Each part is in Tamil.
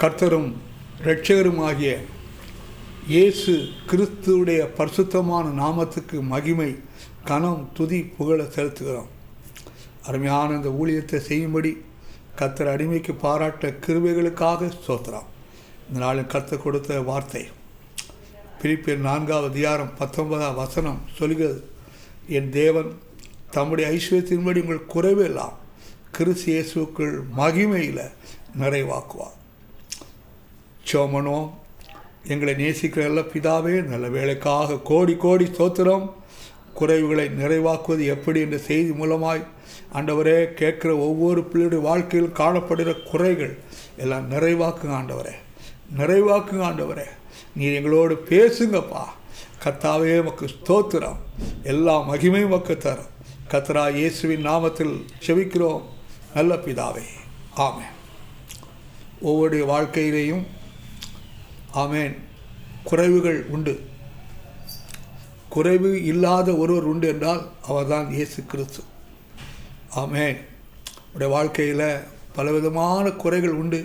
கர்த்தரும் இரட்சகருமாகிய இயேசு கிறிஸ்துவுடைய பரிசுத்தமான நாமத்துக்கு மகிமை, கனம், துதி, புகழ செலுத்துகிறோம். அருமையான இந்த ஊழியத்தை செய்யும்படி கர்த்தர் அடிமைக்கு பாராட்ட கிருபைகளுக்காக ஸ்தோத்திரம். இந்த நாளில் கர்த்தர் கொடுத்த வார்த்தை பிலிப்பியர் 4வது அதிகாரம் 19வது வசனம் சொல்கிறது, என் தேவன் தம்முடைய ஐஸ்வர்யத்தின்படி உங்கள் குறைவெல்லாம் கிறிஸ்து இயேசுவுக்குள் மகிமையில் நிறைவாக்குவார். சோமனோ, எங்களை நேசிக்கிற நல்ல பிதாவே, நல்ல வேலைக்காக கோடி கோடி ஸ்தோத்திரம். குறைவுகளை நிறைவாக்குவது எப்படி என்ற செய்தி மூலமாய் ஆண்டவரே கேட்குற ஒவ்வொரு பிள்ளையுடைய வாழ்க்கையில் காணப்படுகிற குறைகள் எல்லாம் நிறைவாக்குங்க ஆண்டவரே, நிறைவாக்குங்க ஆண்டவரே. நீர் எங்களோடு பேசுங்கப்பா. கர்த்தாவே உமக்கு ஸ்தோத்திரம். எல்லா மகிமையும் உமக்கு தரும். கர்த்தரா இயேசுவின் நாமத்தில் செபிக்கிறோம் நல்ல பிதாவே, ஆமென். ஒவ்வொரு வாழ்க்கையிலேயும் ஆமென் குறைவுகள் உண்டு. குறைவு இல்லாத ஒருவர் உண்டு என்றால் அவர்தான் இயேசு கிறிஸ்து. ஆமென். உடைய வாழ்க்கையில் பலவிதமான குறைகள் உண்டு.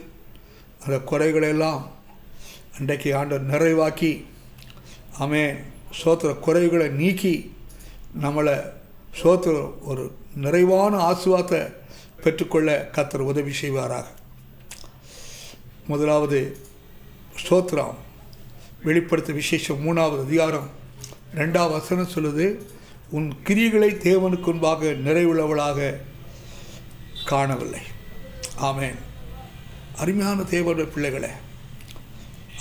அந்த குறைகளெல்லாம் அன்றைக்கு ஆண்டவர் நிறைவாக்கி ஆமென் சோத்திர குறைவுகளை நீக்கி நம்மளை சோத்திர ஒரு நிறைவான ஆசீர்வாதத்தை பெற்றுக்கொள்ள கர்த்தர் உதவி செய்வாராக. முதலாவது ஸ்தோத்திரம் வெளிப்படுத்த விசேஷம் 3வது அதிகாரம் 2வது வசனம் சொல்லுது, உன் கிரியைகளை தேவனுக்கு முன்பாக நிறைவுள்ளவளாக காணவில்லை. ஆமேன். அருமையான தேவனுடைய பிள்ளைகளே,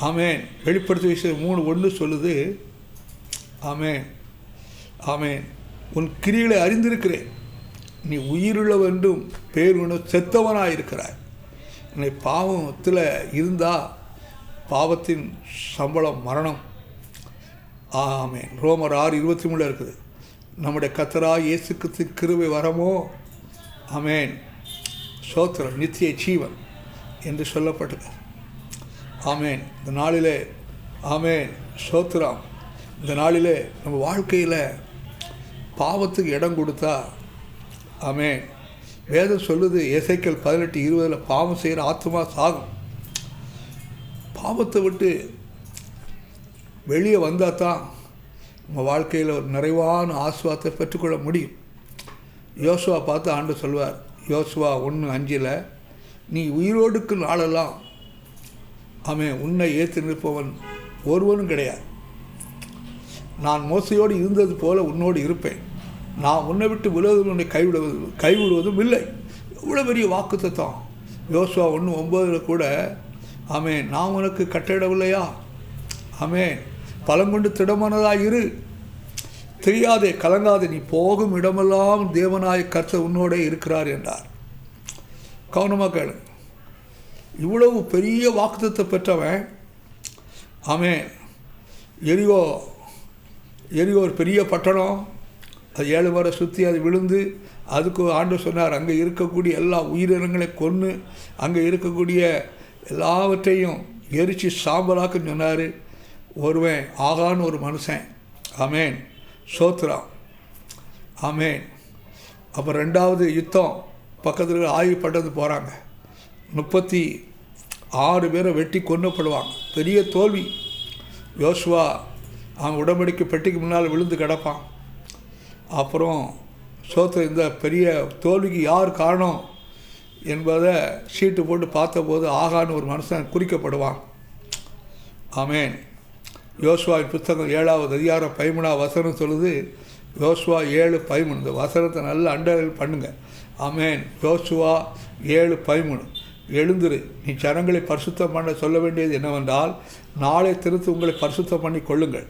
ஆமேன். வெளிப்படுத்த விசேஷம் 3:1 சொல்லுது, ஆமேன் ஆமேன், உன் கிரியைகளை அறிந்திருக்கிறேன், நீ உயிருள்ளவென்றும் பேர் ஒன்று செத்தவனாக இருக்கிறாய். என்னை பாவத்தில் இருந்தால் பாவத்தின் சம்பளம் மரணம். ஆமென். ரோமர் 6:23 இருக்குது. நம்முடைய கர்த்தராகிய இயேசு கிறிஸ்து கிருபை வரமோ ஆமென் ஸ்தோத்திரம் நித்திய ஜீவன் என்று சொல்லப்பட்டது. ஆமென். இந்த நாளிலே ஆமென் ஸ்தோத்திரம். இந்த நாளிலே நம்ம வாழ்க்கையில் பாவத்துக்கு இடம் கொடுத்தா ஆமென் வேதம் சொல்லுது, எசேக்கியேல் 18:20 பாவம் செய்கிற ஆத்மா சாகும். பாவத்தை விட்டு வெளியே வந்தால் தான் நம்ம வாழ்க்கையில் ஒரு நிறைவான ஆசீர்வாதத்தை பெற்றுக்கொள்ள முடியும். யோசுவா பார்த்து ஆண்டவர் சொல்வார், யோசுவா 1:5, நீ உயிரோடுக்கு நாளெல்லாம் அவன் உன்னை ஏற்று நிற்பவன் ஒருவனும் கிடையாது. நான் மோசையோடு இருந்தது போல உன்னோடு இருப்பேன். நான் உன்னை விட்டு விலகுவதும் உன்னை கைவிடுவதும் இல்லை. எவ்வளோ பெரிய வாக்குத்தத்தம். யோசுவா 1:9 கூட ஆமென், நான் உனக்கு கட்டளிடவில்லையா? ஆமென், பலங்கொண்டு திடமானதாக இரு, தெரியாதே கலங்காதே, நீ போகும் இடமெல்லாம் தேவனாய கர்த்தர் உன்னோட இருக்கிறார் என்றார். கவனமாக கேளு. இவ்வளவு பெரிய வாக்குத்தத்தை பெற்றவன் ஆமென். எரிகோ ஒரு பெரிய பட்டணம், அது 7 முறை சுற்றி அது விழுந்து, அதுக்கு ஆண்டவர் சொன்னார், அங்கே இருக்கக்கூடிய எல்லா உயிரினங்களை கொன்று அங்கே இருக்கக்கூடிய எல்லாவற்றையும் எரிச்சு சாம்பலாக்குன்னு சொன்னார். ஒருவன் ஆகான்னு ஒரு மனுஷன் ஆமேன் சோத்ரா ஆமேன். அப்போ 2வது யுத்தம் பக்கத்தில் ஆய்வுப்பட்டது போகிறாங்க. 36 பேரை வெட்டி கொல்லப்படுவாங்க. பெரிய தோல்வி. யோசுவா அவன் உடன்படிக்கை பெட்டிக்கு முன்னால் விழுந்து கிடப்பான். அப்புறம் சோத்ரா இந்த பெரிய தோல்விக்கு யார் காரணம் என்பதை சீட்டு போட்டு பார்த்தபோது ஆகான்னு ஒரு மனுஷன் குறிக்கப்படுவான். ஆமேன். யோசுவாவின் புத்தகம் 7வது அதிகாரம் 13வது வசனம் சொல்லுது. யோசுவா 7:13. இந்த வசனத்தை நல்லா அண்டர்லைன் பண்ணுங்க. ஆமேன். யோசுவா 7:13, எழுந்திரு, நீ ஜனங்களை பரிசுத்தம் பண்ண சொல்ல வேண்டியது என்னவென்றால், நாளை திருத்து உங்களை பரிசுத்தம் பண்ணி கொள்ளுங்கள்.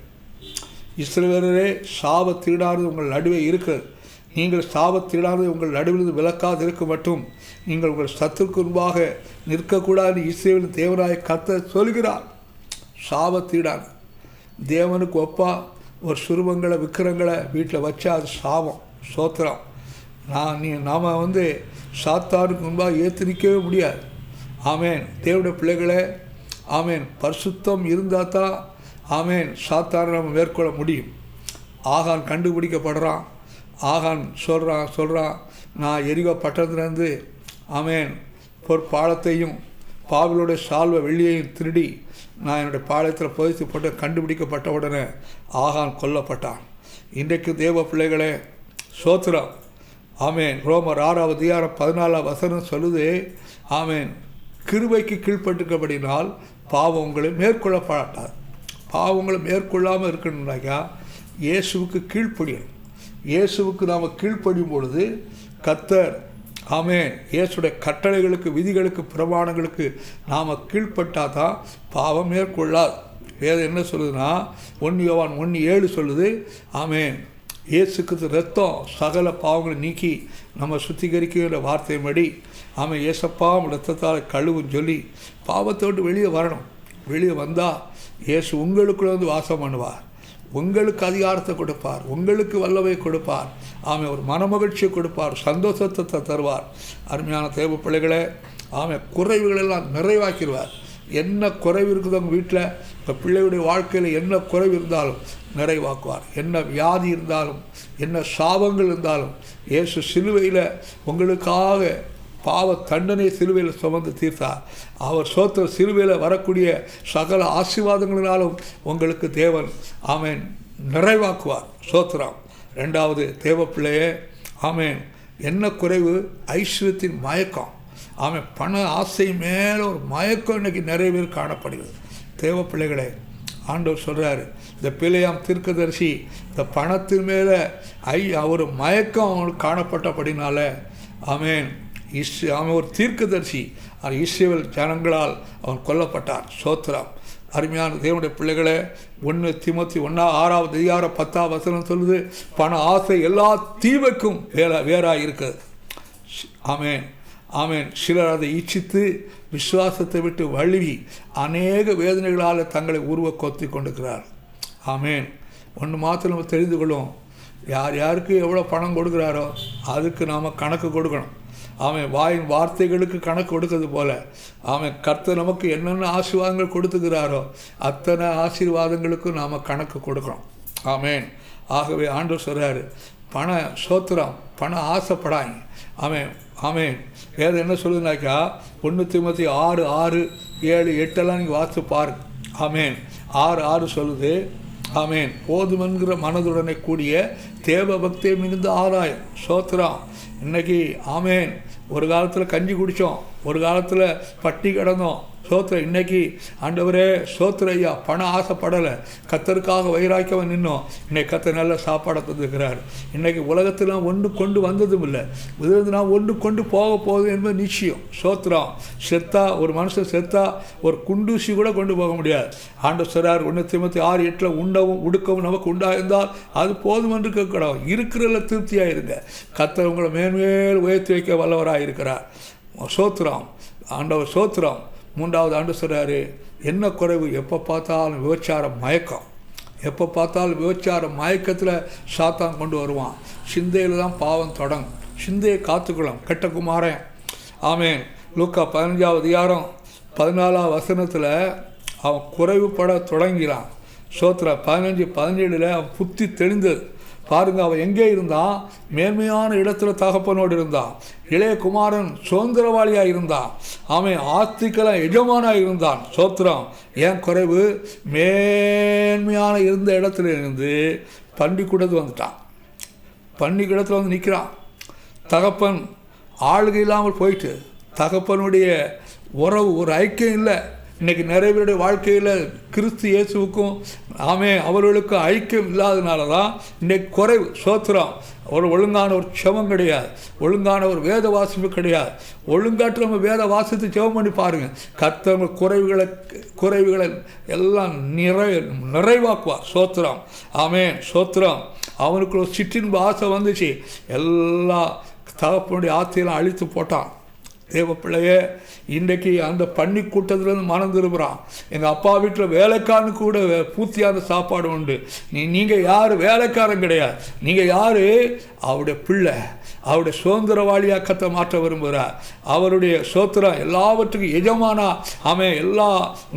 இஸ்ரவேலரே, சாபத்தீடானது உங்கள் நடுவே இருக்கிறது. நீங்கள் சாபத்தீடானது உங்கள் நடுவில் விலக்காது இருக்க மட்டும் நீங்கள் உங்கள் சத்துருக்கு முன்பாக நிற்கக்கூடாது இஸ்ரவேலின் தேவனாய கர்த்தர் சொல்கிறார். சாபத்தீடான தேவனுக்கு ஒப்பா ஒரு சுருவங்களை விக்கிரங்களை வீட்டில் வச்சா அது சாபம். சோத்திரம். நாம் சாத்தானுக்கு முன்பாக ஏற்று நிற்கவே முடியாது. ஆமேன். தேவனுடைய பிள்ளைகளே, ஆமேன், பரிசுத்தம் இருந்தால் தான் ஆமேன் சாத்தானை நம்ம மேற்கொள்ள முடியும். ஆகான் கண்டுபிடிக்கப்படுறான். ஆகான் சொல்கிறான், நான் எரிகோ பட்டணத்துலேருந்து ஆமேன் பொற்பாலத்தையும் பாவிலுடைய சால்வை வெள்ளியையும் திருடி நான் என்னுடைய பாளையத்தில் புதைத்து போட்டு கண்டுபிடிக்கப்பட்ட உடனே ஆகான் கொல்லப்பட்டான். இன்றைக்கு தேவ பிள்ளைகளே சோத்திரம். ஆமேன். ரோமர் 6:14 சொல்லுது. ஆமேன். கிருபைக்கு கீழ்ப்பட்டுக்கப்படினால் பாவம் உங்களை மேற்கொள்ளப்படாது. பாவங்களை மேற்கொள்ளாமல் இருக்கணும்னாக்கா இயேசுவுக்கு கீழ்ப்படியணும். இயேசுவுக்கு நாம் கீழ்ப்படியும் பொழுது கர்த்தர் ஆமேன் இயேசுடைய கட்டளைகளுக்கு விதிகளுக்கு பிரமாணங்களுக்கு நாம் கீழ்ப்பட்டால் தான் பாவம் மேற்கொள்ளாது. வேதம் என்ன சொல்லுதுன்னா 1 யோவான் 1:7 சொல்லுது. ஆமேன். இயேசுக்கு ரத்தம் சகல பாவங்களை நீக்கி நம்ம சுத்திகரிக்கிற வார்த்தையின்படி ஆமாம் இயேசப்பா ரத்தத்தால் கழுவுன்னு சொல்லி பாவத்தை விட்டு வெளியே வரணும். வெளியே வந்தால் இயேசு உங்களுக்குள்ள வந்து வாசம் பண்ணுவார். உங்களுக்கு அதிகாரத்தை கொடுப்பார், உங்களுக்கு வல்லவை கொடுப்பார். ஆமாம் ஒரு மனமகிழ்ச்சியை கொடுப்பார், சந்தோஷத்தை தருவார். அருமையான தேவ பிள்ளைகளே, ஆமாம் குறைவுகளெல்லாம் நிறைவாக்கிடுவார். என்ன குறைவு இருக்குதோ உங்கள் வீட்டில் இப்போ பிள்ளையுடைய வாழ்க்கையில் என்ன குறைவு இருந்தாலும் நிறைவாக்குவார். என்ன வியாதி இருந்தாலும் என்ன சாபங்கள் இருந்தாலும் இயேசு சிலுவையில் உங்களுக்காக பாவ தண்டனை சிலுவையில் சுமந்து தீர்த்தார். அவர் சோத்திர சிலுவையில் வரக்கூடிய சகல ஆசீர்வாதங்களினாலும் உங்களுக்கு தேவன் ஆமேன் நிறைவாக்குவார். சோத்திரம். 2வது தேவ பிள்ளையே, ஆமேன் என்ன குறைவு? ஐஸ்வர்யத்தின் மயக்கம். ஆமாம் பண ஆசை மேலே ஒரு மயக்கம் இன்றைக்கி நிறைய பேர் காணப்படுகிறது. தேவ பிள்ளைகளே, ஆண்டவர் சொல்கிறார், இந்த பிள்ளையாம் தீர்க்கதரிசி இந்த பணத்தின் மேலே ஒரு மயக்கம் அவனுக்கு காணப்பட்டபடினால ஆமேன் அவன் ஒரு தீர்க்கதரிசி இஸ்ரவேல் ஜனங்களால் அவன் கொல்லப்பட்டான். சோத்திரம். அருமையான தேவனுடைய பிள்ளைகளே, 1 தீமோத்தேயு 6:10 சொல்லுது, பண ஆசை எல்லா தீமைக்கும் வேறாக இருக்குது. ஆமேன் ஆமேன். சிலர் அதை இச்சித்து விசுவாசத்தை விட்டு வழுவி அநேக வேதனைகளால் தங்களை உருவ கொத்தி கொண்டிருக்கிறார். ஆமேன். ஒன்று மாத்திரம் நம்ம தெரிந்து கொள்ளும், யார் யாருக்கு எவ்வளோ பணம் கொடுக்குறாரோ அதுக்கு நாம் கணக்கு கொடுக்கணும். ஆமாம் வாயின் வார்த்தைகளுக்கு கணக்கு கொடுக்கறது போல ஆமாம் கர்த்தர் நமக்கு என்னென்ன ஆசீர்வாதங்கள் கொடுத்துக்கிறாரோ அத்தனை ஆசீர்வாதங்களுக்கும் நாம் கணக்கு கொடுக்கணும். ஆமேன். ஆகவே ஆண்டவர் சொல்கிறாரு, பண சோத்திரம் பண ஆசைப்படாங்க. ஆமேன் ஆமேன். வேறு என்ன சொல்லுதுனாக்கா 1 தீமோத்தேயு 6:6, 7, 8 நீங்கள் வாசித்து பாருங்க. ஆமேன். 6:6 சொல்லுது. ஆமேன். போதுமென்கிற மனதுடனே கூடிய தேவ பக்தியை மிகுந்த ஆதாயம். சோத்திரம். இன்றைக்கி ஆமேன் ஒரு காலத்தில் கஞ்சி குடித்தோம், ஒரு காலத்தில் பட்டி கிடந்தோம். சோத்திரம். இன்றைக்கி ஆண்டவரே சோத்திர ஐயா பண ஆசைப்படலை, கர்த்தருக்காக வைராக்கியமாக நின்னோம். இன்றைக்கி கர்த்தர் நல்ல சாப்பாடை தந்துக்கிறார். இன்றைக்கி உலகத்தில் ஒன்று கொண்டு வந்ததும் இல்லை, இதிலிருந்து நான் ஒன்று கொண்டு போக போகுது என்பது நிச்சயம். சோத்திரம். செத்தா ஒரு மனுஷன் செத்தா ஒரு குண்டூசி கூட கொண்டு போக முடியாது. ஆண்டவர் சொல்றார் 1 தீமோத்தேயு 6:8 உண்டவும் உடுக்கவும் நமக்கு உண்டாயிருந்தால் அது போதும் என்று கேட்கக்கூடாது. இருக்கிறதுல திருப்தியாக இருங்க. கர்த்தர் உங்களை மேன்மேல் உயர்த்தி வைக்க வல்லவராக இருக்கிறார். சோத்திரம். ஆண்டவர் சோத்திரம். 3வது ஆண்டு சொல்கிறாரு, என்ன குறைவு? எப்போ பார்த்தாலும் விபச்சார மயக்கம். எப்போ பார்த்தாலும் விபச்சார மயக்கத்தில் சாத்தான் கொண்டு வருவான். சிந்தையில் தான் பாவம் தொடங்கும். சிந்தையை காத்துக்கொள்ளும் கெட்ட குமாரன். ஆமேன். லூக்கா 15:14 அவன் குறைவுபட தொடங்கிறான். சோத்திர 15:17 அவன் புத்தி தெளிந்தது. பாருங்க, அவன் எங்கே இருந்தான்? மேன்மையான இடத்துல தகப்பனோடு இருந்தான். இளைய குமாரன் சுதந்திரவாளியாக இருந்தான். அவன் ஆஸ்திக்கெல்லாம் எஜமானாக இருந்தான். சோத்திரம். ஏன் குறைவு? மேன்மையான இருந்த இடத்துல இருந்து பண்டிக்கூடத்து வந்துட்டான். பண்டிக்கூடத்தில் வந்து நிற்கிறான். தகப்பன் ஆளுகை இல்லாமல் போயிட்டு தகப்பனுடைய உறவு ஒரு ஐக்கியம் இல்லை. இன்றைக்கி நிறைய பேருடைய வாழ்க்கையில் கிறிஸ்து இயேசுவுக்கும் அவர்களுக்கு ஐக்கியம் இல்லாதனால தான் இன்றைக்கு குறைவு. சோத்திரம். ஒரு ஒழுங்கான ஒரு செவம் கிடையாது, ஒழுங்கான ஒரு வேத வாசிப்பு கிடையாது. ஒழுங்காட்டு நம்ம வேத வாசித்து செவம் பண்ணி பாருங்கள், கர்த்தர் குறைவுகளை எல்லாம் நிறைவாக்குவார். சோத்திரம். ஆமேன். சோத்திரம். அவனுக்கு ஒரு சிற்றின்ப ஆசை வந்துச்சு, எல்லா தகப்பனுடைய ஆசையெல்லாம் அழித்து போட்டான். தேவ பிள்ளையே, இன்றைக்கி அந்த பண்ணி கூட்டத்துலேருந்து மனம் திரும்புகிறான். எங்கள் அப்பா வீட்டில் வேலைக்காரனுக்கு கூட பூர்த்தியான சாப்பாடு உண்டு. நீங்கள் யார்? வேலைக்காரன் கிடையாது. நீங்கள் யார்? அவருடைய பிள்ளை. அவருடைய சுதந்திரவாளியாக கர்த்தர் மாற்ற விரும்புகிறார். அவருடைய ஸ்தோத்திரம் எல்லாவற்றுக்கும் எஜமானா எல்லா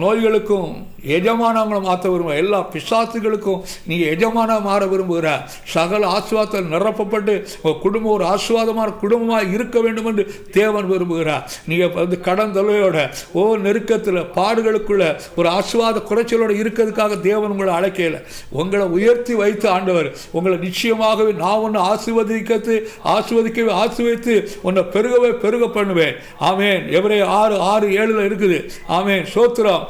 நோய்களுக்கும் எஜமானவங்களை மாற்ற விரும்புகிறார். எல்லா பிசாசுகளுக்கும் நீங்கள் எஜமானா மாற விரும்புகிறார். சகல ஆசீர்வாதத்தில் நிரப்பப்பட்டு உங்கள் குடும்பம் ஒரு ஆசீர்வாதமான குடும்பமாக இருக்க வேண்டும் என்று தேவன் விரும்புகிறார். நீங்கள் கடன் தொல்லையோட நெருக்கத்தில் பாடுகளுக்குள்ள ஒரு ஆசீர்வாத குறைச்சலோடு இருக்கிறதுக்காக தேவன் உங்களை அழைக்கல. உங்களை உயர்த்தி வைத்து ஆண்டவர் உங்களை நிச்சயமாகவே நான் ஒன்று ஆசீர்வதிக்கவே ஆசீர்வதித்து உன்னை பெருக பண்ணுவேன். ஆமென். எபிரேயர் 6:7 இருக்குது. ஆமென். ஸ்தோத்திரம்.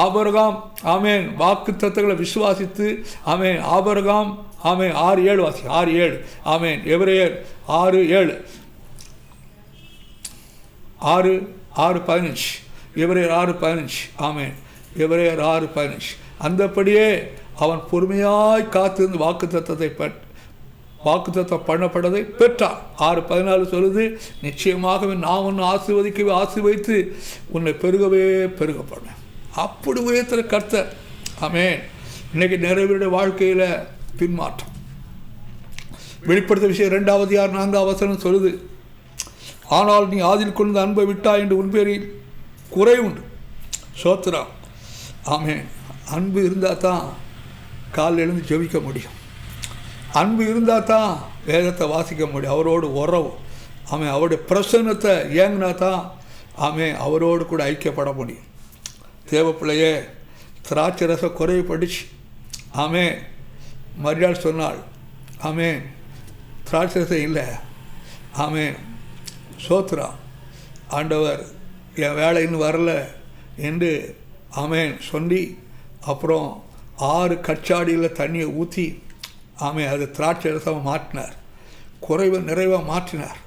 ஆபிரகாம் ஆமென் வாக்குத்தத்தங்களை விசுவாசித்து ஆமென் ஆபிரகாம் ஆமென் 6:7 வாசி 6:7 ஆமென். எபிரேயர் 6:7 6:15 எபிரேயர் 6:15 ஆமென். எபிரேயர் 6:15 அந்தபடியே அவன் பொறுமையாய் காத்திருந்து வாக்குத்தத்தம் பண்ணப்பட்டதை பெற்றான். 6:14 சொல்லுது, நிச்சயமாகவே நான் உன்னை ஆசீர்வதித்து உன்னை பெருக பண்ணேன். அப்படி உயர்த்துற கர்த்தர். ஆமென். இன்னைக்கு நிறைவேற வாழ்க்கையில் பின்மாற்றம். வெளிப்படுத்த விஷயம் 2:4 சொல்லுது, ஆனால் நீ ஆதில் கொண்டு அன்பை விட்டாய் என்று உன் பேரில் குறை உண்டு. ஸ்தோத்திரம். ஆமென். அன்பு இருந்தால் தான் காலையில் எழுந்து ஜெபிக்க முடியும். அன்பு இருந்தால் தான் வேதத்தை வாசிக்க முடியும். அவரோடு உறவு அவருடைய பிரசன்னத்தை ஏங்கினா தான் அவரோடு கூட ஐக்கியப்பட முடியும். தேவப்பிள்ளையே திராட்சை ரசம் குறைவுபட்டுச்சு. மரியாள் சொன்னாள், திராட்சை ரசம் இல்லை. சோத்ரா ஆண்டவர் என் வேலை இன்னும் வரல என்று சொல்லி அப்புறம் 6 கச்சாடியில் தண்ணியை ஊற்றி அது திராட்சை ரசமாக மாற்றினார். குறைவை நிறைவாக மாற்றினார்.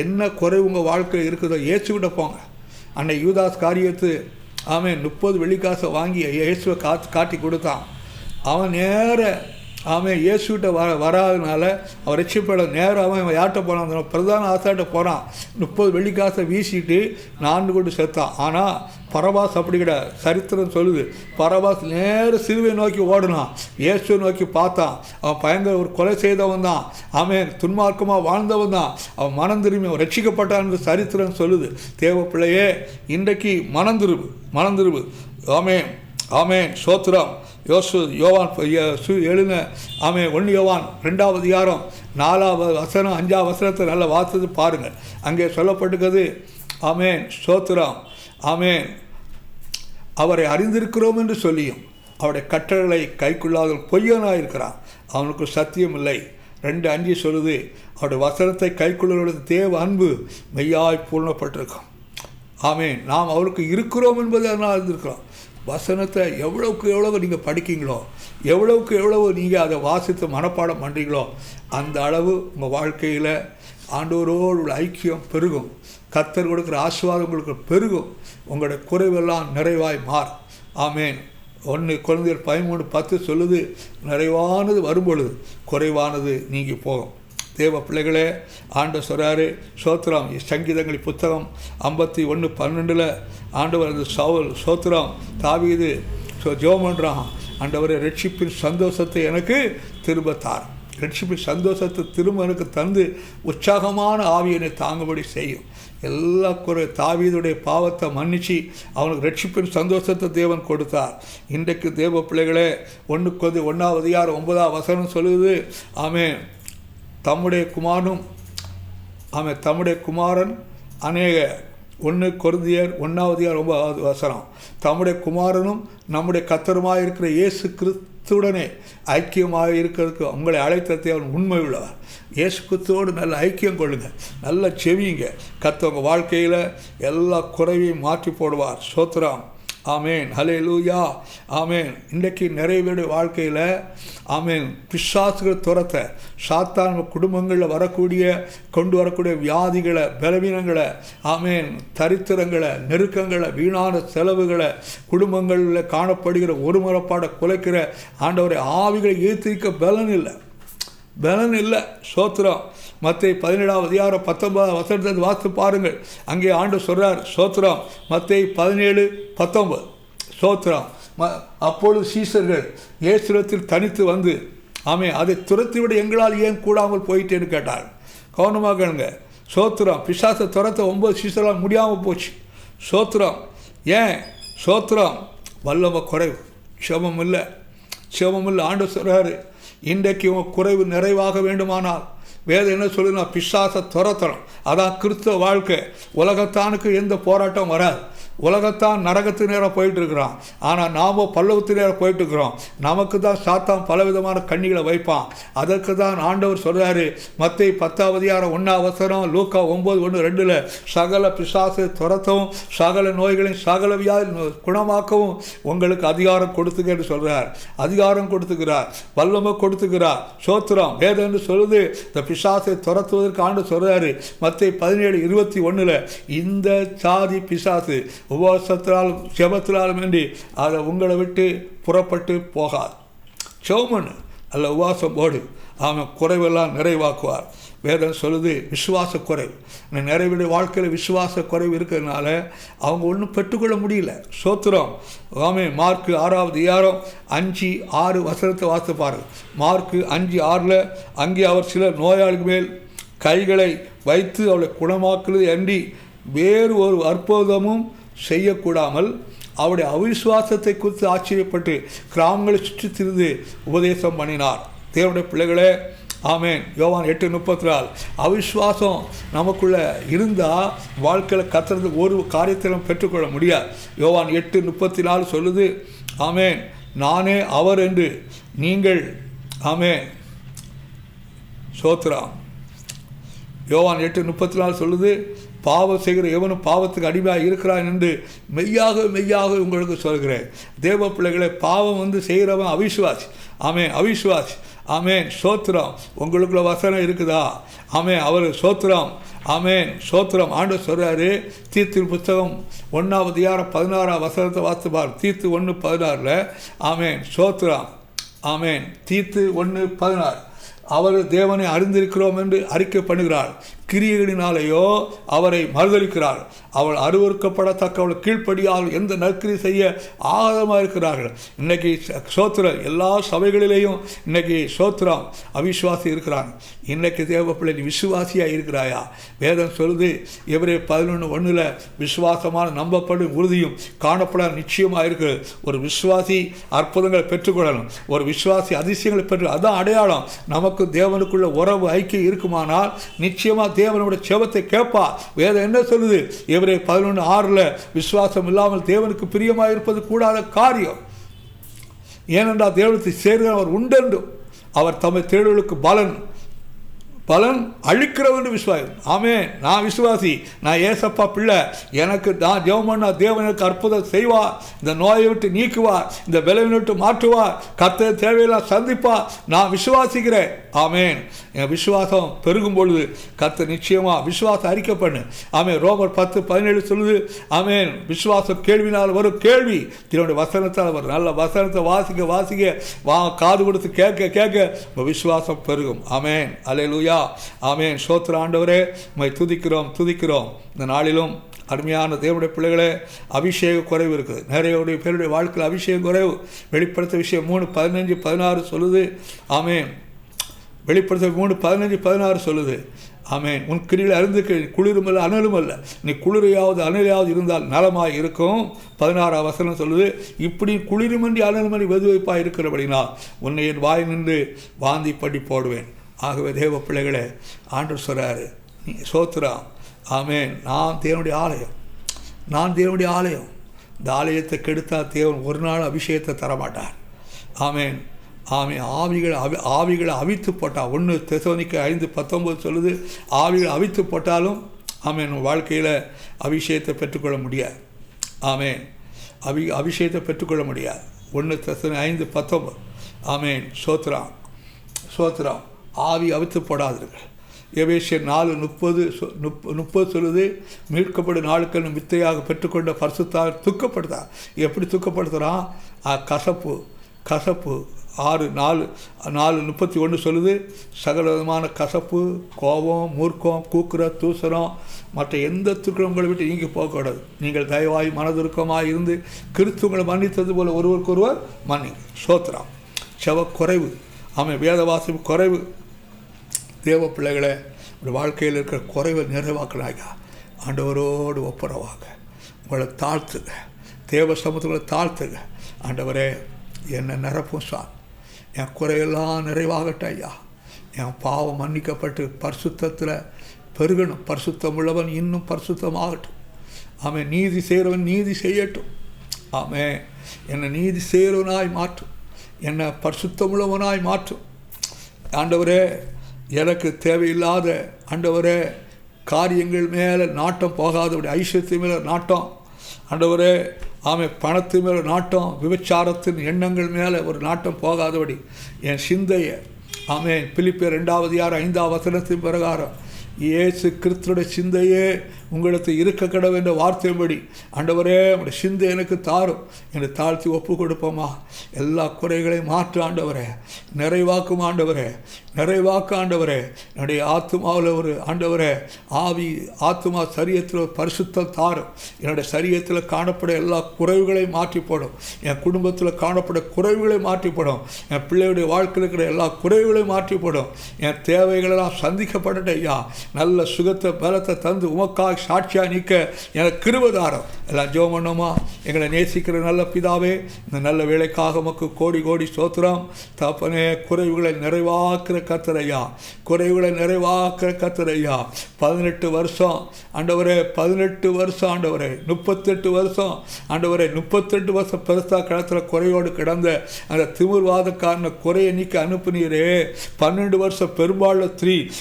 என்ன குறைவு உங்கள் வாழ்க்கையில் இருக்குதோ இயேசுக்கிட்ட போங்க. அன்னை யூதாஸ் காரியத்து 30 வெள்ளிக்காசை வாங்கி இயேசுவை காட்டி கொடுத்தான். அவன் நேர இயேசுகிட்ட வராதனால அவன் ரட்சிப்பட நேரம் அவன் யார்கிட்ட போனான், பிரதான ஆசாட்ட போகிறான். 30 வெள்ளிக்காசை வீசிட்டு 4 கொண்டு செத்தான். ஆனால் பரபாஸ் அப்படி கிடையாது. சரித்திரம் சொல்லுது, பரபாஸ் நேர சிலுவை நோக்கி ஓடினான். இயேசுவை நோக்கி பார்த்தான். அவன் பயங்கர ஒரு கொலை செய்தவன் தான். துன்மார்க்கமாக வாழ்ந்தவன் தான். அவன் மனம் திரும்பி அவன் ரட்சிக்கப்பட்டான் என்று சரித்திரம் சொல்லுது. தேவப்பிள்ளையே இன்றைக்கு மனம் திரும்பு. ஆமென். சோத்திரம். யோவான் எழுதின 1 யோவான் 2 அதிகாரம் 4 வசனம் 5 வசனத்தை நல்லா வாசித்து பாருங்கள். அங்கே சொல்லப்பட்டிருக்கிறது. சோத்திரம். அவரை அறிந்திருக்கிறோம் என்று சொல்லியும் அவருடைய கட்டளைகளை கைக்குள்ளாத பொய்யனாக இருக்கிறான். அவனுக்கு சத்தியம் இல்லை. 2:5 சொல்லுது, அவருடைய வசனத்தை கைக்குள்ளவர்களுக்கு தேவ அன்பு மெய்யாய் பூர்ணப்பட்டிருக்கும். நாம் அவருக்கு இருக்கிறோம் என்பதை அதனால் அறிந்திருக்கிறோம். வசனத்தை எவ்வளவுக்கு நீங்கள் படிக்கீங்களோ, எவ்வளவு நீங்கள் அதை வாசித்து மனப்பாடம் பண்ணுறீங்களோ அந்த அளவு உங்கள் வாழ்க்கையில் ஆண்டவரோடு உள்ள ஐக்கியம் பெருகும். கர்த்தர் கொடுக்குற ஆசீர்வாதம் உங்களுக்கு பெருகும். உங்களுடைய குறைவெல்லாம் நிறைவாய் மாறும். 1 கொரிந்தியர் 13:10 சொல்லுது, நிறைவானது வரும்பொழுது குறைவானது நீங்கி போகும். தேவ பிள்ளைகளே ஆண்டவர் சொல்கிறாரு. சோத்திரம். சங்கீதங்கள் புத்தகம் 51:12 ஆண்டவர் அந்த சோத்திரம் தாவீது ஜெபம் பண்ணுறான். ஆண்டவரே ரட்சிப்பின் சந்தோஷத்தை எனக்கு திரும்பத்தார். ரட்சிப்பின் சந்தோஷத்தை திரும்ப எனக்கு தந்து உற்சாகமான ஆவியனை தாங்கும்படி செய்யும். எல்லா தாவீதுடைய பாவத்தை மன்னிச்சு அவனுக்கு ரட்சிப்பின் சந்தோஷத்தை தேவன் கொடுத்தார். இன்றைக்கு தேவ பிள்ளைகளே 1 கொரிந்தியர் 1 அதிகாரம் 9 வசனம் சொல்லுது, தம்முடைய குமாரன் அநேக 1 கொரிந்தியர் 1 அதிகாரம் 9 வசனம், தம்முடைய குமாரனும் நம்முடைய கர்த்தருமாய் இருக்கிற இயேசு கிறிஸ்துவுடனே ஐக்கியமாக இருக்கிறதுக்கு உங்களை அழைத்த தேவன் உண்மை உள்ளவர். இயேசு கிறிஸ்துவோடு நல்ல ஐக்கியம் கொள்ளுங்கள், நல்ல செவியுங்க. கர்த்தர் உங்கள் வாழ்க்கையில் எல்லா குறைவையும் மாற்றி போடுவார். சோத்திரம். ஹல்லேலூயா. இன்றைக்கு நிறைவேறிய வாழ்க்கையில் பிசாசுகள் துரத்த சாத்தான் குடும்பங்களில் கொண்டு வரக்கூடிய வியாதிகளை, பலவீனங்களை, தரித்திரங்களை, நெருக்கங்களை, வீணான செலவுகளை, குடும்பங்களில் காணப்படுகிற ஒருமுறைப்பாடை குலைக்கிற ஆண்டவரை ஆவிகளை ஈர்த்திருக்க பலன் இல்லை. சோத்திரம். மத்தேயு 17 அதிகாரம் 19 வசனத்தை வாசித்து பாருங்கள். அங்கே ஆண்டவர் சொல்கிறார். சோத்திரம். மத்தேயு 17:19 சோத்திரம். அப்பொழுது சீசர்கள் இயேசுவிடத்தில் தனித்து வந்து அதை துரத்திவிட எங்களால் ஏன் கூடாமல் போயிட்டேன்னு கேட்டார். கவனமாக கேளுங்க. சோத்திரம். பிசாசை துரத்த 9 சீசர்களால் முடியாமல் போச்சு. சோத்திரம். ஏன்? சோத்திரம். வல்லமை குறைவு, செபம் இல்லை. ஆண்டு சொல்கிறாரு, இன்றைக்கு உன் குறைவு நிறைவாக வேண்டுமானால் வேதம் என்ன சொல்லுன்னா, பிசாசை துரத்தணும். அதான் கிறிஸ்தவ வாழ்க்கை. உலகத்தானுக்கு எந்த போராட்டம் வராது. உலகத்தான் நரகத்து நேரம் போயிட்டுருக்குறான், ஆனால் நாம் பல்லவத்து நேரம் போயிட்டுருக்குறோம். நமக்கு தான் சாத்தான் பலவிதமான கண்ணிகளை வைப்பான். அதற்கு தான் ஆண்டவர் சொல்கிறாரு, மத்தேயு 10:1, லூக்கா 9:1-2, சகல பிசாசை துரத்தவும் சகல நோய்களையும் சகல வியாதி குணமாக்கவும் உங்களுக்கு அதிகாரம் கொடுத்துக்கன்னு சொல்கிறார். அதிகாரம் கொடுத்துக்கிறார், வல்லமை கொடுத்துக்கிறார். சோத்திரம். வேதம் என்று சொல்லுது, இந்த பிசாசை துரத்துவதற்கு ஆண்டு சொல்கிறாரு மத்தேயு 17:21, இந்த சாதி பிசாசு உபவாசத்தினாலும் ஜெபத்தினாலும் வேண்டி அதை உங்களை விட்டு புறப்பட்டு போகாது. செவமன் அல்ல, உபவாசம் போடு, அவன் குறைவெல்லாம் நிறைவாக்குவார். வேதம் சொல்லுது விசுவாச குறைவு. நிறைவுடைய வாழ்க்கையில் விசுவாச குறைவு இருக்கிறதுனால அவங்க ஒன்றும் பெற்றுக்கொள்ள முடியல. சோத்திரம். ஆமே. மார்க்கு 6:5-6 வாசிப்பாரு. மார்க்கு 5:6 அங்கே அவர் சிலர் நோயாளிகள் மேல் கைகளை வைத்து அவளை குணமாக்குவது அன்றி வேறு ஒரு அற்புதமும் செய்யக்கூடாமல் அவருடைய அவிசுவாசத்தை குறித்து ஆச்சரியப்பட்டு கிராமங்களை சுற்றி திரிந்து உபதேசம் பண்ணினார். தேவனுடைய பிள்ளைகளே, ஆமேன். யோவான் 8:34. அவிசுவாசம் நமக்குள்ளே இருந்தால் வாழ்க்கையில் கத்துறதுக்கு ஒரு காரியத்திலும் பெற்றுக்கொள்ள முடியாது. யோவான் 8:34 சொல்லுது, ஆமேன், நானே அவர் என்று நீங்கள், ஆமேன், சோத்ராம். யோவான் 8:34 சொல்லுது, பாவம் செய்கிற எவனும் பாவத்துக்கு அடிமையாக இருக்கிறான் என்று மெய்யாக உங்களுக்கு சொல்கிறேன். தேவ பிள்ளைகளை, பாவம் செய்கிறவன் அவிசுவாசி. ஆமேன், அவிசுவாசி. ஆமேன், சோத்திரம். உங்களுக்குள்ள வசனம் இருக்குதா? ஆமேன், அவர் சோத்திரம். ஆமேன், சோத்திரம். ஆண்டவர் சொல்கிறாரு, தீத்து புத்தகம் 1:16 வாசிப்பார். தீத்து 1:16. ஆமேன், சோத்திரம். ஆமேன், தீத்து 1:16. அவர் தேவனை அறிந்திருக்கிறோம் என்று அறிக்கை பண்ணுகிறாள், கிரியைகளினாலேயோ அவரை மறுதளிக்கிறாள். அவள் அருவறுக்கப்படத்தக்க அவள் கீழ்ப்படியால் எந்த நற்கிரி செய்ய ஆகதமாக இருக்கிறார்கள். இன்றைக்கி சோத்திரம் எல்லா சபைகளிலேயும் இன்றைக்கி சோத்திரம் அவிசுவாசி இருக்கிறாங்க. இன்றைக்கி தேவ பிள்ளை, நீ விசுவாசியாக இருக்கிறாயா? வேதம் சொல்லுது எபிரேயர் 11:1, விசுவாசமான நம்பப்படும் உறுதியும் காணப்பட நிச்சயமாக இருக்குது. ஒரு விசுவாசி அற்புதங்களை பெற்றுக்கொள்ளணும். ஒரு விசுவாசி அதிசயங்களை பெற்று, அதான் அடையாளம். நமக்கு தேவனுக்குள்ள உறவு ஐக்கியம் இருக்குமானால் நிச்சயமாக தேவனுடைய செபத்தை கேட்பா. வேதம் என்ன சொல்லுது? எபிரேயர் 11:6, விசுவாசம் இல்லாமல் தேவனுக்கு பிரியமாக இருப்பது கூடாத காரியம். ஏனென்றால் தேவனத்தை சேர்கிறவர் உண்டென்றும் அவர் தம்மை தேடுவதற்கு பலன் அழிக்கிறவன் விசுவாசி. ஆமேன். நான் விசுவாசி, நான் ஏசப்பா பிள்ளை, எனக்கு நான் ஜெபம் பண்ணா தேவன் எனக்கு அற்புதம் செய்வார், இந்த நோயை விட்டு நீக்குவார், இந்த விளைவினை விட்டு மாற்றுவார், கர்த்தர் தேவையெல்லாம் சந்திப்பார். நான் விசுவாசிக்கிறேன். ஆமேன். என் விசுவாசம் பெருகும் பொழுது கர்த்தர் நிச்சயமாக விசுவாசம் அறிக்கை பண்ணு. ஆமேன். ரோமர் 10:17 சொல்லுது, ஆமேன், விசுவாசம் கேள்வினால் வரும், கேள்வி என்னுடைய வசனத்தால் வரும். நல்ல வசனத்தை வாசிக்க காது கொடுத்து கேட்க விசுவாசம் பெருகும். ஆமேன். அல்லேலூயா. ஆமேன். சோத்திர ஆண்டவரே, உம்மை துதிக்கிறோம். இந்த நாளிலும் அருமையான தேவனுடைய பிள்ளைகளே, அபிஷேக குறைவு இருக்குது. நிறைய பேருடைய வாழ்க்கையில் அபிஷேக குறைவு. வெளிப்படுத்த விஷயம் 3:15-16 சொல்லுது. ஆமேன். வெளிப்படுத்த 3:15-16 சொல்லுது. ஆமேன். உன் கிரியில் அறிந்து குளிரும் அல்ல அனலும் அல்ல, நீ குளிரையாவது அனலையாவது இருந்தால் நலமாக இருக்கும். 16 வசனம் சொல்லுது, இப்படி குளிருமன்றி அனலுமன்றி வெது வைப்பாக இருக்கிறபடினால் உன்னை என் வாய் நின்று வாந்தி பண்ணி போடுவேன். ஆகவே தேவ பிள்ளைகளே, ஆண்டவர் சொல்கிறாரு, நீ சோத்திரம். ஆமேன். நான் தேவனுடைய ஆலயம். இந்த ஆலயத்தை கெடுத்தால் தேவன் ஒரு நாள் அபிஷேகத்தை தரமாட்டார். ஆமேன். ஆவிகளை அவித்து போட்டால் 1 தெசலோனிக்கர் 5:19 சொல்லுது, ஆவிகளை அவித்து போட்டாலும் ஆமேன் வாழ்க்கையில் அபிஷேகத்தை பெற்றுக்கொள்ள முடியாது. ஆமேன். அபிஷேகத்தை பெற்றுக்கொள்ள முடியாது. 1 தெசலோனிக்கர் 5:19. ஆமேன். சோத்திரம். ஆவி அவித்து போடாதீர்கள். எபேசியர் 4:30 சொல்லுது, மீட்கப்படும் நாளுக்கு மித்தையாக பெற்றுக்கொண்ட பரிசுத்தார் துக்கப்படுத்தார். எப்படி துக்கப்படுத்துகிறான்? கசப்பு 6:4-31 சொல்லுது, சகல விதமான கசப்பு, கோபம், மூர்க்கம், கூக்குற, தூசரம், மற்ற எந்த துக்கம் உங்களை விட்டு நீங்கி போகக்கூடாது. நீங்கள் தயவாய் மனதுருக்கமாக இருந்து கிறிஸ்து உங்களை மன்னித்தது போல ஒருவருக்கொருவர் மன்னி. சோத்திரம். செவ குறைவு. ஆமாம். வேத வாசிப்பு குறைவு. தேவ பிள்ளைகளை, உங்களுடைய வாழ்க்கையில் இருக்கிற குறைவை நிறைவாக்கலாயா ஆண்டவரோடு ஒப்புரவாங்க. உங்களை தாழ்த்துங்க, தேவ சமூகங்களை தாழ்த்துங்க. ஆண்டவரே என்னை நிரப்பும் சார், என் குறையெல்லாம் நிறைவாகட்டும் ஐயா. என் பாவம் மன்னிக்கப்பட்டு பரிசுத்தத்தில் பெருகணும். பரிசுத்தம் உள்ளவன் இன்னும் பரிசுத்தமாகட்டும். ஆமென். நீதி செய்கிறவன் நீதி செய்யட்டும். ஆமென். என்னை நீதி செய்கிறவனாய் மாற்றும், என்னை பரிசுத்தமுள்ளவனாய் மாற்றும். ஆண்டவரே எனக்கு தேவையில்லாத ஆண்டவரே காரியங்கள் மேலே நாட்டம் போகாதபடி, ஐஸ்வர்யத்தின் மேலே நாட்டம் ஆண்டவரே, பணத்து மேலே நாட்டம், விபச்சாரத்தின் எண்ணங்கள் மேலே ஒரு நாட்டம் போகாதபடி என் சிந்தையை பிலிப்பியர் 2:5 பிரகாரம் இயேசு கிறிஸ்துடைய சிந்தையே உங்களுக்கு இருக்க கடவுள் என்ற வார்த்தையின்படி ஆண்டவரே உங்களுடைய சிந்தை எனக்கு தாரும் என்று தாழ்த்தி ஒப்பு கொடுப்போமா. எல்லா குறைகளையும் மாற்று ஆண்டவரே, நிறைவாக்கும் ஆண்டவரே, நிறைவாக்க ஆண்டவரே. என்னுடைய ஆத்மாவில் ஒரு ஆண்டவரே ஆவி ஆத்மா சரீரத்தில் ஒரு பரிசுத்தம் தாரும். என்னுடைய சரீரத்தில் காணப்பட எல்லா குறைவுகளையும் மாற்றி போடும். என் குடும்பத்தில் காணப்பட குறைவுகளை மாற்றி போடும். என் பிள்ளையுடைய வாழ்க்கையில் இருக்கிற எல்லா குறைவுகளையும் மாற்றி போடும். என் தேவைகளெல்லாம் சந்திக்கப்பட்ட ஐயா நல்ல சுகத்தை பலத்தை தந்து உமக்காக சாட்சியாக நிற்க எனக்கு கிருபதாரம். எல்லாம் ஜெபம் பண்ணோமா. எங்களை நேசிக்கிற நல்ல பிதாவே, இந்த நல்ல வேலைக்காக உமக்கு கோடி கோடி ஸ்தோத்திரம் தகப்பனே. குறைவுகளை நிறைவாக்குற கர்த்தரையா, குறைவுகளை நிறைவாக்குற கர்த்தரையா. 18 வருஷம் ஆண்டவரே, 18 வருஷம் ஆண்டவரே, 38 வருஷம் ஆண்டவரே, 38 வருஷம் பெருசா கிடத்துல குறையோடு கிடந்த அந்த திமிர்வாதக்காரனை குறையை நீக்கி அனுப்புனீரே. 12 வருஷம் பெரும்பாலும்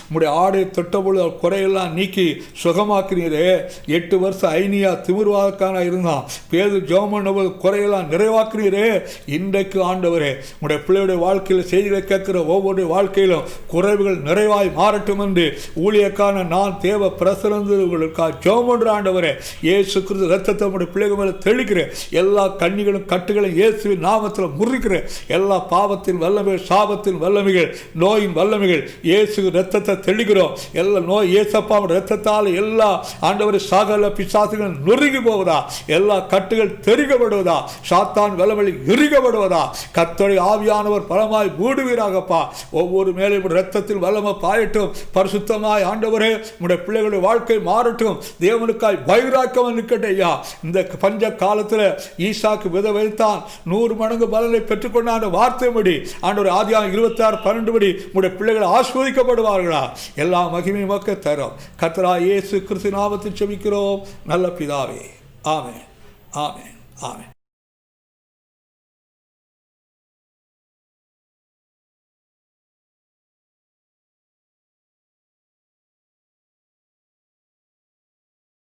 உம்முடைய ஆடை தொட்டபொழுது குறையெல்லாம் நீக்கி சுகமாக்குனீரே. 8 வருஷம் ஐனியா திமிர்வாதக்காரனா இருந்தான். பேது ஜோமனபோது குறையெல்லாம் நிறைவாக்குனீரே. இன்றைக்கு ஆண்டவரே உடைய பிள்ளையுடைய வாழ்க்கையில் செய்திகளை கேட்கிற ஒவ்வொரு வாழ்க்கையிலும் குறைவுகள் நிறைவாய் மாறட்டும் என்று ஊழியக்கான நான் தேவ பிரசனங்களுக்காக ஜெபம் பண்ற ஆண்டவரே. இயேசு கிறிஸ்து ரத்தத்தை உடைய பிள்ளைகள் மேலே தெளிக்கிறேன். எல்லா கண்ணிகளும் கட்டுகளும் இயேசுவின் நாமத்தில் முறிக்கிறேன். எல்லா பாவத்தின் வல்லமைகள், சாபத்தின் வல்லமைகள், நோயின் வல்லமைகள் இயேசு ரத்தத்தை தெளிக்கிறோம். எல்லா நோய் இயேசப்பாவோட ரத்தத்தால் எல்லா ஆண்டவரை சகல பிசாசுகள் நொறுங்கி போவதா, எல்லா கட்டுகள் தெரிக்கப்படுவதா, சாத்தான் வல்லமை இறுகப்படுவதா. கர்த்தருடைய ஆவியானவர் பலமாய் மூடுவீராகப்பா. ஒவ்வொரு மேலும் ரத்தத்தில் வல்லமை பாயட்டும். பரிசுத்தமாய் ஆண்டவரே உடைய பிள்ளைகளுடைய வாழ்க்கை மாறட்டும். தேவனுக்காய் வைராக்கியம் நிற்கட்டும் ஐயா. இந்த பஞ்ச காலத்தில் ஈசாக்கு விதை வைத்தான், 100 மடங்கு பலனை பெற்றுக்கொண்ட வார்த்தைப்படி ஆண்டவர் ஆதியாகமம் 26:12 படி உடைய பிள்ளைகள் ஆசீர்வதிக்கப்படுவார்களா. எல்லா மகிமையும் மக்க தரும். கர்த்தராகிய இயேசு கிறிஸ்து நாமத்தில் ஜெபிக்கிறோம் நல்ல பிதாவே. ஆமென், ஆமென், ஆமென்.